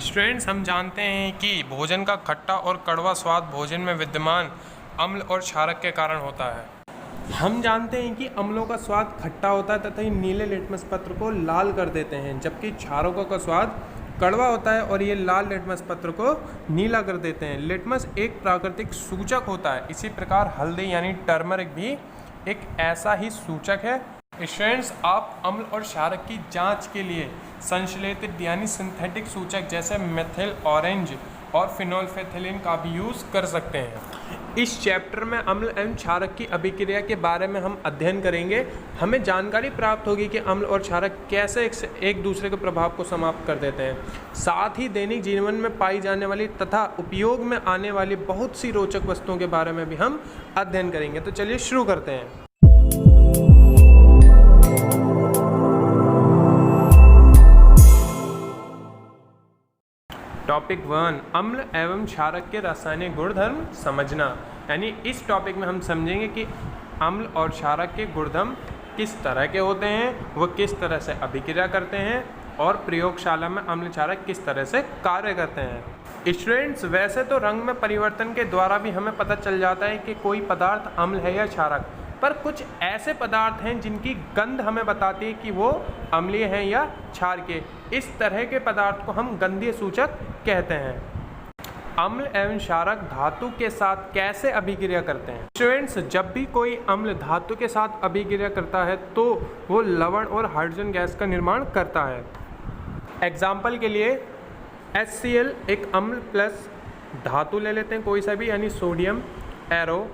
Students, हम जानते हैं कि भोजन का खट्टा और कड़वा स्वाद भोजन में विद्यमान अम्ल और क्षारक के कारण होता है। हम जानते हैं कि अम्लों का स्वाद खट्टा होता है तथा ये नीले लिटमस पत्र को लाल कर देते हैं, जबकि क्षारकों का स्वाद कड़वा होता है और ये लाल लिटमस पत्र को नीला कर देते हैं। लिटमस एक प्राकृतिक सूचक होता है। इसी प्रकार हल्दी यानी टर्मरिक भी एक ऐसा ही सूचक है। स्टूडेंट्स, आप अम्ल और क्षारक की जांच के लिए संश्लेषित यानी सिंथेटिक सूचक जैसे मेथिल ऑरेंज और फिनोल्फेथिलीन का भी यूज़ कर सकते हैं। इस चैप्टर में अम्ल एवं क्षारक की अभिक्रिया के बारे में हम अध्ययन करेंगे। हमें जानकारी प्राप्त होगी कि अम्ल और क्षारक कैसे एक दूसरे के प्रभाव को समाप्त कर देते हैं। साथ ही दैनिक जीवन में पाई जाने वाली तथा उपयोग में आने वाली बहुत सी रोचक वस्तुओं के बारे में भी हम अध्ययन करेंगे। तो चलिए शुरू करते हैं। टॉपिक 1, अम्ल एवं क्षारक के रासायनिक गुणधर्म समझना। यानी इस टॉपिक में हम समझेंगे कि अम्ल और क्षारक के गुणधर्म किस तरह के होते हैं, वो किस तरह से अभिक्रिया करते हैं और प्रयोगशाला में अम्ल क्षारक किस तरह से कार्य करते हैं। स्टूडेंट्स, वैसे तो रंग में परिवर्तन के द्वारा भी हमें पता चल जाता है कि कोई पदार्थ अम्ल है या क्षारक, पर कुछ ऐसे पदार्थ हैं जिनकी गंध हमें बताती है कि वो अम्लीय हैं या क्षारकीय। इस तरह के पदार्थ को हम गंधीय सूचक कहते हैं। अम्ल एवं क्षारक धातु के साथ कैसे अभिक्रिया करते हैं। स्टूडेंट्स, जब भी कोई अम्ल धातु के साथ अभिक्रिया करता है तो वो लवण और हाइड्रोजन गैस का निर्माण करता है। एग्जाम्पल के लिए HCl एक अम्ल प्लस धातु ले लेते हैं कोई सा भी, यानी sodium arrow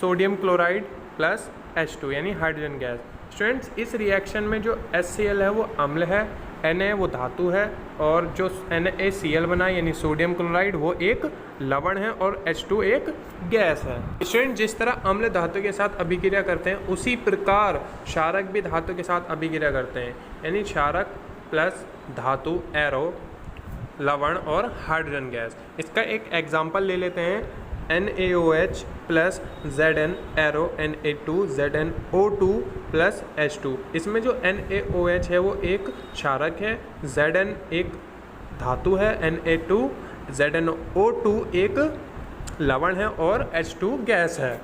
sodium chloride plus H2 यानी हाइड्रोजन गैस। स्टूडेंट्स, इस रिएक्शन में जो HCl है वो अम्ल है, Na वो धातु है और जो NaCl बना यानी सोडियम क्लोराइड वो एक लवण है और H2 एक गैस है। स्टूडेंट, जिस तरह अम्ल धातु के साथ अभिक्रिया करते हैं उसी प्रकार क्षारक भी धातु के साथ अभिक्रिया करते हैं, यानी क्षारक प्लस धातु एरो लवण और हाइड्रोजन गैस। इसका एक एग्जाम्पल ले लेते हैं, NaOH plus Zn arrow Na2 ZnO2 plus H2। इसमें जो NaOH है वो एक क्षारक है, Zn एक धातु है, Na2 ZnO2 एक लवण है और H2 गैस है।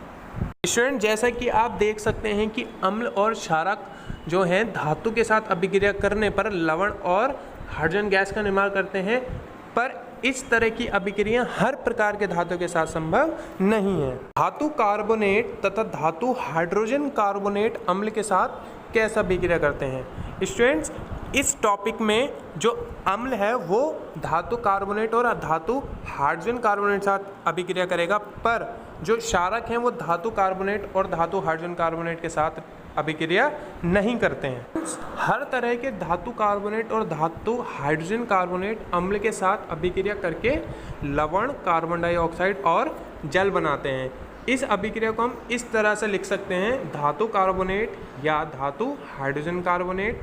स्टूडेंट, जैसा कि आप देख सकते हैं कि अम्ल और क्षारक जो हैं धातु के साथ अभिक्रिया करने पर लवण और हाइड्रोजन गैस का निर्माण करते हैं, पर इस तरह की अभिक्रिया हर प्रकार के धातु के साथ संभव नहीं है। धातु कार्बोनेट तथा धातु हाइड्रोजन कार्बोनेट अम्ल के साथ कैसे अभिक्रिया करते हैं। स्टूडेंट्स, इस टॉपिक में जो अम्ल है वो धातु कार्बोनेट और धातु हाइड्रोजन कार्बोनेट साथ अभिक्रिया करेगा, पर जो क्षारक हैं वो धातु कार्बोनेट और धातु हाइड्रोजन कार्बोनेट के साथ अभिक्रिया नहीं करते हैं। हर तरह के धातु कार्बोनेट और धातु हाइड्रोजन कार्बोनेट अम्ल के साथ अभिक्रिया करके लवण, कार्बन डाइऑक्साइड और जल बनाते हैं। इस अभिक्रिया को हम इस तरह से लिख सकते हैं, धातु कार्बोनेट या धातु हाइड्रोजन कार्बोनेट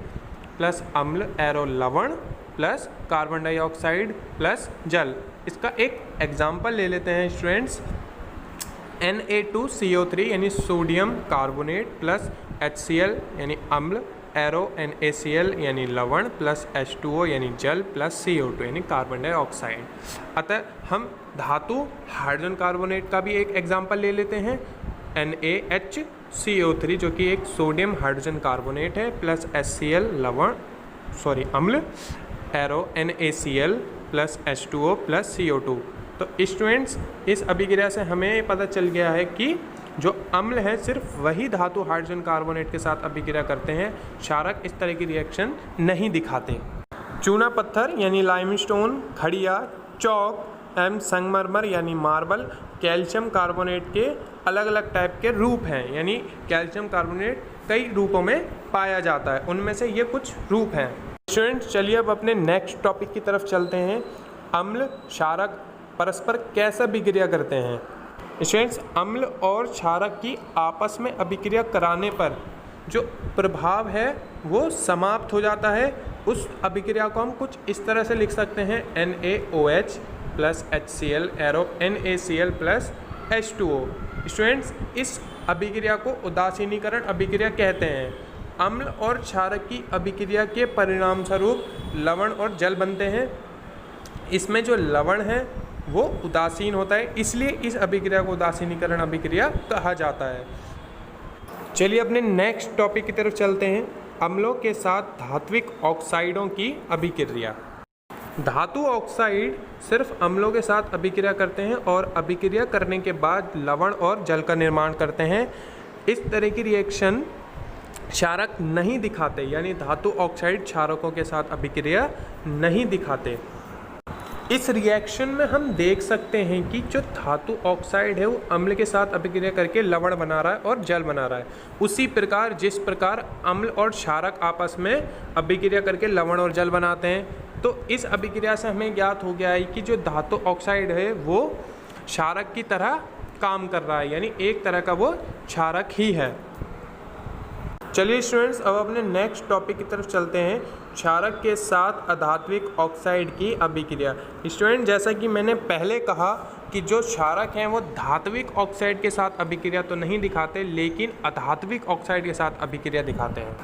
प्लस अम्ल एरो लवण प्लस कार्बन डाइऑक्साइड प्लस जल। इसका एक एग्जाम्पल ले लेते हैं स्टूडेंट्स, Na2CO3 यानी सोडियम कार्बोनेट प्लस HCl यानी अम्ल एरो NaCl यानी लवण प्लस H2O यानी जल प्लस CO2 यानी कार्बन डाइऑक्साइड। अतः हम धातु हाइड्रोजन कार्बोनेट का भी एक एग्जाम्पल ले लेते हैं, NaHCO3 जो कि एक सोडियम हाइड्रोजन कार्बोनेट है प्लस HCl अम्ल arrow NaCl plus H2O plus CO2। तो स्टूडेंट्स, इस अभिक्रिया से हमें पता चल गया है कि जो अम्ल है सिर्फ वही धातु हाइड्रोजन कार्बोनेट के साथ अभिक्रिया करते हैं, क्षारक इस तरह की रिएक्शन नहीं दिखाते। चूना पत्थर यानी लाइमस्टोन, खड़िया, चौक एवं संगमरमर यानी मार्बल कैल्शियम कार्बोनेट के अलग अलग टाइप के रूप हैं, यानी कैल्शियम कार्बोनेट कई रूपों में पाया जाता है, उनमें से ये कुछ रूप हैं। स्टूडेंट्स, चलिए अब अपने नेक्स्ट टॉपिक की तरफ चलते हैं। अम्ल क्षारक परस्पर कैसे अभिक्रिया करते हैं। स्टूडेंट्स, अम्ल और क्षारक की आपस में अभिक्रिया कराने पर जो प्रभाव है वो समाप्त हो जाता है। उस अभिक्रिया को हम कुछ इस तरह से लिख सकते हैं, NaOH plus HCl arrow NaCl plus H2O। Students, इस अभिक्रिया को उदासीनीकरण अभिक्रिया कहते हैं। अम्ल और क्षारक की अभिक्रिया के परिणाम स्वरूप लवण और जल बनते हैं। इसमें जो लवण है वो उदासीन होता है, इसलिए इस अभिक्रिया को उदासीनीकरण अभिक्रिया कहा जाता है। चलिए अपने नेक्स्ट टॉपिक की तरफ चलते हैं, अम्लों के साथ धात्विक ऑक्साइडों की अभिक्रिया। धातु ऑक्साइड सिर्फ अम्लों के साथ अभिक्रिया करते हैं और अभिक्रिया करने के बाद लवण और जल का निर्माण करते हैं। इस तरह की रिएक्शन क्षारक नहीं दिखाते, यानी धातु ऑक्साइड क्षारकों के साथ अभिक्रिया नहीं दिखाते। इस रिएक्शन में हम देख सकते हैं कि जो धातु ऑक्साइड है वो अम्ल के साथ अभिक्रिया करके लवण बना रहा है और जल बना रहा है। उसी प्रकार जिस प्रकार अम्ल और क्षारक आपस में अभिक्रिया करके लवण और जल बनाते हैं, तो इस अभिक्रिया से हमें ज्ञात हो गया है कि जो धातु ऑक्साइड है वो क्षारक की तरह काम कर रहा है, यानी एक तरह का वो क्षारक ही है। चलिए स्टूडेंट्स, अब अपने नेक्स्ट टॉपिक की तरफ चलते हैं, क्षारक के साथ अधात्विक ऑक्साइड की अभिक्रिया। स्टूडेंट, जैसा कि मैंने पहले कहा कि जो क्षारक हैं वो धात्विक ऑक्साइड के साथ अभिक्रिया तो नहीं दिखाते, लेकिन अधात्विक ऑक्साइड के साथ अभिक्रिया दिखाते हैं।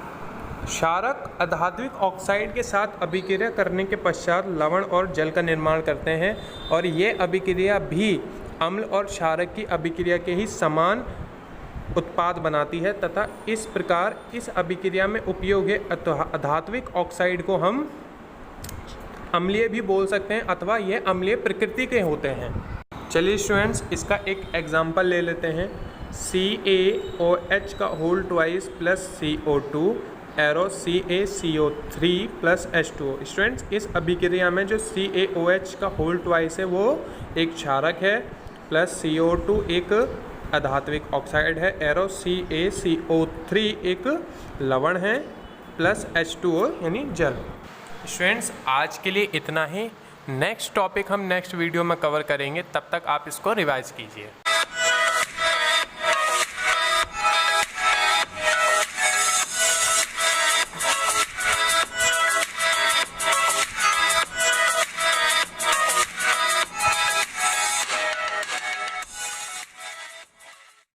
क्षारक अधात्विक ऑक्साइड के साथ अभिक्रिया करने के पश्चात लवण और जल का निर्माण करते हैं, और ये अभिक्रिया भी अम्ल और क्षारक की अभिक्रिया के ही समान उत्पाद बनाती है, तथा इस प्रकार इस अभिक्रिया में उपयोगी अधात्विक ऑक्साइड को हम अम्लीय भी बोल सकते हैं, अथवा ये अम्लीय प्रकृति के होते हैं। चलिए स्टूडेंट्स, इसका एक एग्जाम्पल ले लेते हैं। CaOH का whole twice plus CO2 arrow CaCO3 plus H2O। Students, इस अभिक्रिया में जो CaOH का होल ट्वाइस है वो एक क्षारक है, प्लस CO2 एक अधात्विक ऑक्साइड है, एरो CaCO3 एक लवण है, प्लस H2O यानी जल। स्टूडेंट्स, आज के लिए इतना ही। नेक्स्ट टॉपिक हम नेक्स्ट वीडियो में कवर करेंगे, तब तक आप इसको रिवाइज कीजिए।